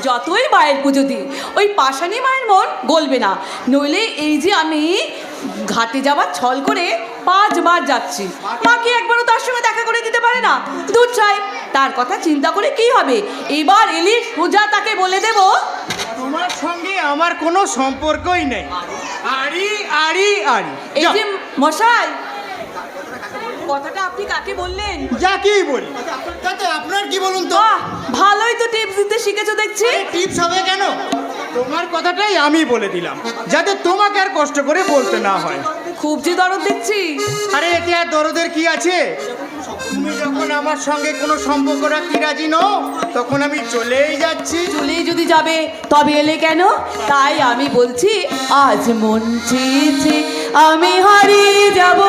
যতই মায়ের পুজো দিই ওই পাশানি মায়ের মন গলবে না। নইলে এই যে আমি ঘাটে যাওয়ার ছল করে 5 বার যাচ্ছি, মাকে একবারও তার সঙ্গে দেখা করে দিতে পারে না। দূর চাই, তার কথা চিন্তা করে কি হবে? এবার এলি সোজা তাকে বলে দেব তোমার সঙ্গে আমার কোনো সম্পর্কই নেই। আড়ি আড়ি আড়ি। এই যে মশাই, কথাটা আপনি কাকে বললেন? যাকেই বলি। তাতে আপনার কি বলুন তো? বাহ, ভালোই তো টিপস দিতে শিখেছো দেখছি। টিপস হবে কেন? তোমার কথাটাই আমি বলে দিলাম, যাতে তোমাকে আর কষ্ট করে বলতে না হয়। খুব যে দরদ দেখছি। আরে এতে আর দরদের কি আছে? তুমি যখন আমার সঙ্গে কোনো সম্পর্ক রাখতে রাজি নও, তখন আমি চলেই যাচ্ছি। চলেই যদি যাবে তবে এলে কেন? তাই আমি বলছি, আজ মন চেয়েছে আমি হারিয়ে যাব,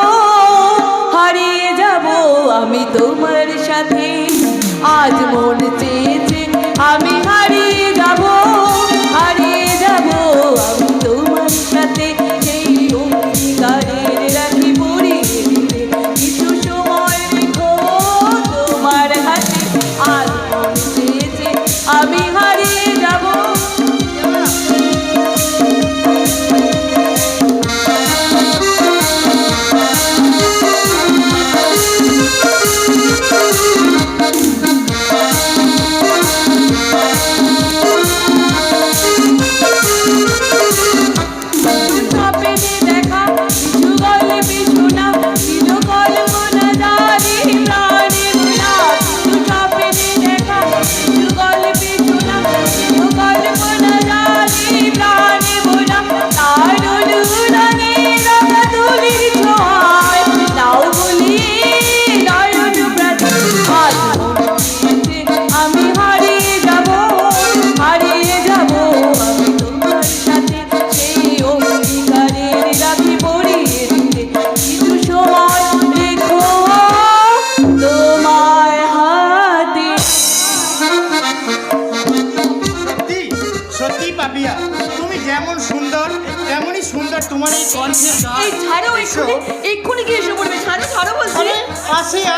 হারিয়ে যাব আমি তোমার সাথে। আজ মন চেয়েছে আমি হারিয়ে যাব, হারিয়ে যাব আমি তোমার সাথে। সেই অঙ্গীকারের রাখি পরিয়ে দিতে কিছু সময় রেখো তোমার হাতে। আজ মন চেয়েছে আমি হারিয়ে যাব।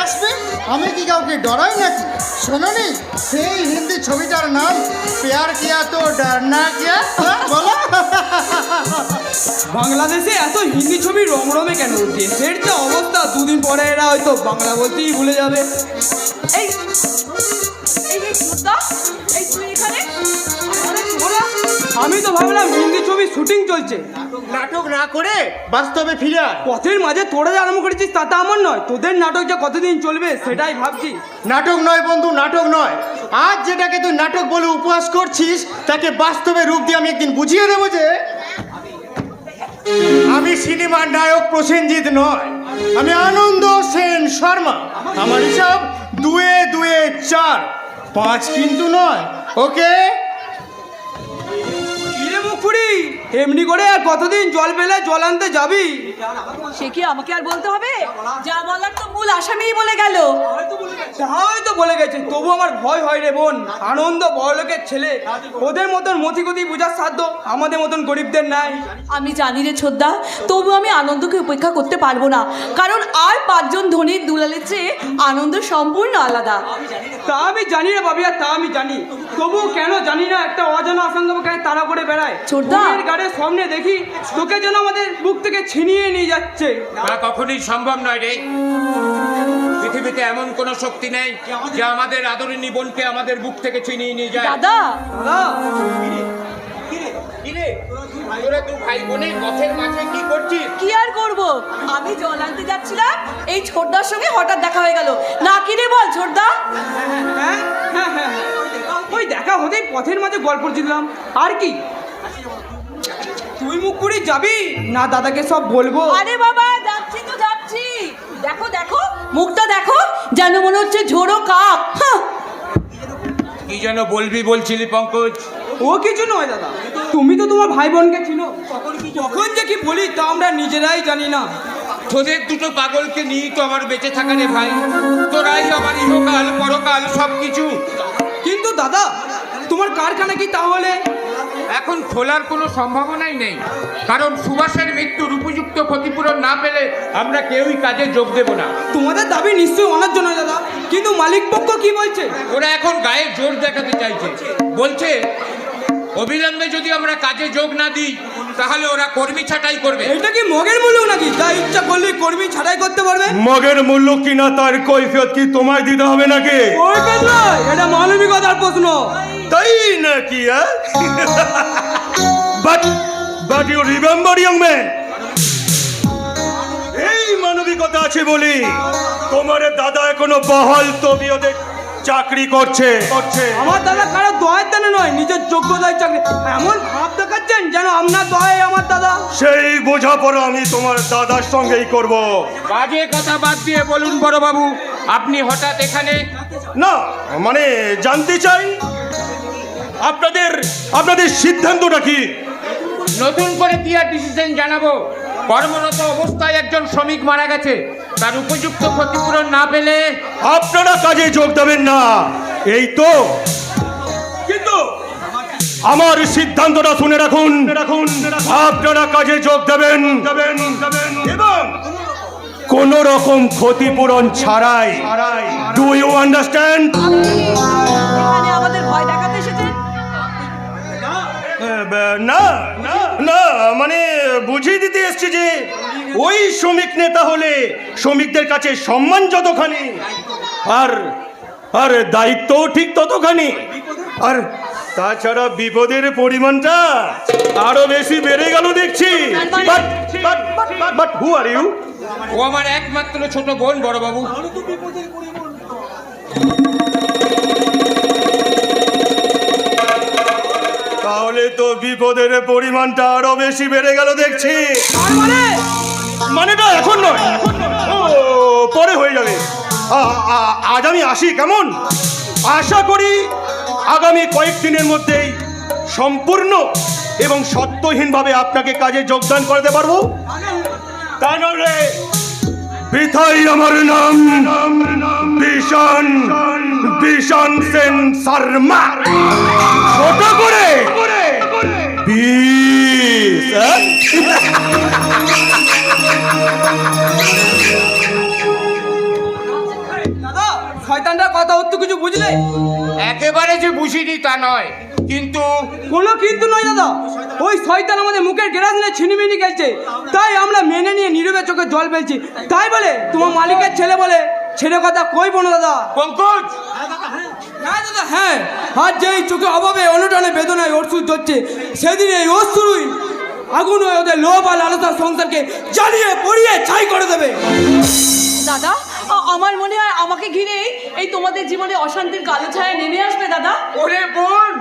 আসবে, আমি কি কাউকে ডরাই নাকি? শোনোনি সেই হিন্দি ছবিটার নাম প্যার কিয়া তো ডরনা কিয়া, বলো। বাংলাদেশে এত হিন্দি ছবি রমরমে কেন? দেশের যে অবস্থা, দুদিন পরে এরা হয়তো বাংলা বলতেই ভুলে যাবে। এই এই তুই এখানে? আমি তো ভাবলাম হিন্দি ছবি শুটিং চলছে। নাটক না করে বাস্তবে ফিরে আয়। পথের মাঝে তোরা যে আরম্ভ করেছিস তা আমার নয়, তোদের নাটক যে কতদিন চলবে সেটাই ভাবছি। নাটক নয় বন্ধু, নাটক নয়। আজ যেটাকে তুই নাটক বলে উপহাস করছিস, তাকে বাস্তবে রূপ দিয়ে আমি একদিন বুঝিয়ে দেবো যে আমি সিনেমার নায়ক প্রসেনজিৎ নয়, আমি আনন্দ সেন শর্মা। আমার হিসাব 2 2 4 5 কিন্তু নয়। ওকে মুখপুরি, এমনি করে আর কতদিন জল পেলে জল আনতে যাবি? সে কি আমাকে আর বলতে হবে? যা বলার তো মূল আসামিই বলে গেল। হয়তো বলে গেছে, তবু আমার ভয় হয় রে বোন। আনন্দ বড়লোকের ছেলে, ওদের মতন মতিগতি বোঝার সাধ্য আমাদের মতন গরিবদের নাই। আমি জানি রে ছোদ্দা, তবু আমি আনন্দকে উপেক্ষা করতে পারবো না, কারণ আর 5 জন ধনীর দুলালের চেয়ে আনন্দ সম্পূর্ণ আলাদা। তা আমি জানি রে বাবিয়া, তা আমি জানি, তবু কেন জানি না একটা অজানা আশঙ্কা কেন তাড়া করে বেড়ায়। ছোটদা, গাড়ির সামনে দেখি তোকে যেন আমাদের বুক থেকে ছিনিয়ে নিয়ে যাচ্ছে। তা কখনোই সম্ভব নয় রে। পৃথিবীতে এমন কোন শক্তি নেই যে আমাদের আদরিনী বোনকে আমাদের বুক থেকে ছিনিয়ে নিয়ে যায়। দাদা, তোরা তুই ভাই বোনের পথের মাঝে কি করছিস? কি আর করবো, আমি জল আনতে যাচ্ছিলাম, এই ছোটদার সঙ্গে হঠাৎ দেখা হয়ে গেল। না কি রে বল ছোটদা? ওই দেখা হতেই পথের মাঝে গল্প দিলাম, আর কি? তুই মুখ করে যাবি না দাদাকে সব বলবো? আরে বাবা, যাচ্ছি তো যাচ্ছি। দেখো দেখো, মুখটা দেখো, যেন মনে হচ্ছে ঝোড়ো কাক। কি যেন বলবি বলছিলি পঙ্কজ? ও কিছু নয় দাদা, তুমি তো তোমার ভাই বোনকে চিনো, কখন যে কি বলি তা আমরা নিজেরাই জানি না। তোদের দুটো পাগলকে নিয়েই তো আমার বেঁচে থাকা রে ভাই। তোরাই আমার ইহকাল পরকাল সবকিছু। কিন্তু দাদা, তোমার কারখানা কি তাহলে এখন খোলার কোনো সম্ভাবনাই নেই, কারণ সুভাষের মৃত্যুর উপযুক্ত ক্ষতিপূরণ না পেলে আমরা কেউই কাজে যোগ দেব না। তোমাদের দাবি নিশ্চয়ই অনার্য নয় দাদা। কিন্তু মালিক পক্ষ কি বলছে? ওরা এখন গায়ে জোর দেখাতে চাইছে, বলছে অবিলম্বে যদি আমরা কাজে যোগ না দিই তাহলে ওরা কর্মী ছাঁটাই করবে। এটা কি মগের মূল্য নাকি যা ইচ্ছা করলে কর্মী ছাঁটাই করতে পারবে? মগের মূল্য কিনা তার কৈফিয়ত কি তোমায় দিতে হবে নাকি? কৈফিয়ত নয়, এটা মানবিকতার প্রশ্ন। তাই নাকি? But you remember young man, এই মানবিকতা আছে বলি তোমার দাদা এখনো বহাল তবিয়তে চাকরি করছে। আমার দাদা কারো দয়ের দানে নয়, নিজের যোগ্যতায় চাকরি। এমন ভাব দেখাচ্ছেন যেন আপনার দয়ে আমার দাদা। সেই বোঝাপড়া আমি তোমার দাদার সঙ্গেই করব। বাজে কথা বাদ দিয়ে বলুন বড়বাবু, আপনি হঠাৎ এখানে? না মানে জানতে চাই আপনাদের সিদ্ধান্তটা কি? নতুন করে কি আর ডিসিশন জানাবো? কর্মরত অবস্থায় একজন শ্রমিক মারা গেছে, তার উপযুক্ত ক্ষতিপূরণ না পেলে আপনারা কাজে যোগ দেবেন না, এই তো। কিন্তু আমার সিদ্ধান্তটা শুনে রাখুন, আপনারা কাজে যোগ দেবেন এবং কোন রকম ক্ষতিপূরণ ছাড়াই। Do you understand? এখানে আমাদের ভয় দেখাতে এসেছেন? না না মানে বুঝিয়ে দিতে এসছি যে ওই শ্রমিক নেতা হলে শ্রমিকদের কাছে সম্মান যতখানি আর দায়িত্বও ঠিক ততখানি, আর তাছাড়া বিপদের পরিমাণটা আরো বেশি বেড়ে গেল দেখছি। But who are you? ও আমার একমাত্র ছোট বোন বড়বাবু। তাহলে তো বিপদের পরিমাণটা আরো বেশি বেড়ে গেল দেখছি। মানেটা এখন নয়, ও পরে হয়ে যাবে। আজ আমি আসি কেমন? আশা করি আগামী কয়েকদিনের মধ্যেই সম্পূর্ণ এবং সত্যহীনভাবে আপনাকে কাজে যোগদান করতে পারবো। তা নলে বৃথাই আমার নাম বিশান সেন শর্মা। ছোট করে বিশ। দাদা শয়তানটার কথা অত কিছু বুঝলে? একেবারে যে বুঝিনি তা নয়, কিন্তু কোনো কিন্তু নয় দাদা, ওই শয়তান আমাদের মুখের গ্রাস নিয়ে ছিনিমিনি খেলছে, তাই আমরা মেনে নিয়ে নীরবে চোখে জল ফেলছি। তাই বলে তোমার মালিকের ছেলে বলে ছেলে কথা কইবো না দাদা। পঙ্কজ, হ্যাঁ দাদা হ্যাঁ, আর যেই চোখে অভাবে অনুটানে বেদনায় ওষুধ ধরছে, সেদিন এই অশ্রুই আগুন হয়ে ওদের লোভ আর লালসার সংসারকে জ্বালিয়ে পড়িয়ে ছাই করে দেবে। দাদা, আমার মনে হয় আমাকে ঘিরে এই তোমাদের জীবনে অশান্তির কালো ছায়া নেমে আসবে দাদা। ওরে বোন,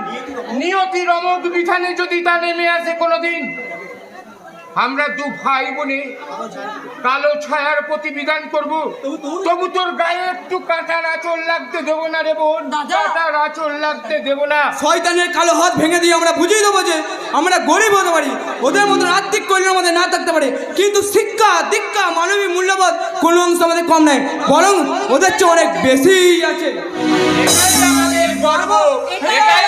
নিয়তির অমোঘ বিধানে যদি তা নেমে আসে কোনোদিন, আমরা দু ভাই বোনে কালো ছায়ার প্রতিবিধান করব, তবু তোর গায়ে একটু কাঁটার আঁচল লাগতে দেবো না রে বোন, কাঁটার আঁচল লাগতে দেবো না। শয়তানের কালো হাত ভেঙে দিয়ে আমরা বুঝিয়ে দেবো যে আমরা গরিব হতে পারি, ওদের মতন আর্থিক কল্যাণ আমাদের না থাকতে পারে, কিন্তু শিক্ষা দীক্ষা মানবিক মূল্যবোধ কোনো অংশ আমাদের কম নাই, বরং ওদের চেয়ে অনেক বেশি আছে। এটাই আমাদের গর্ব, এটাই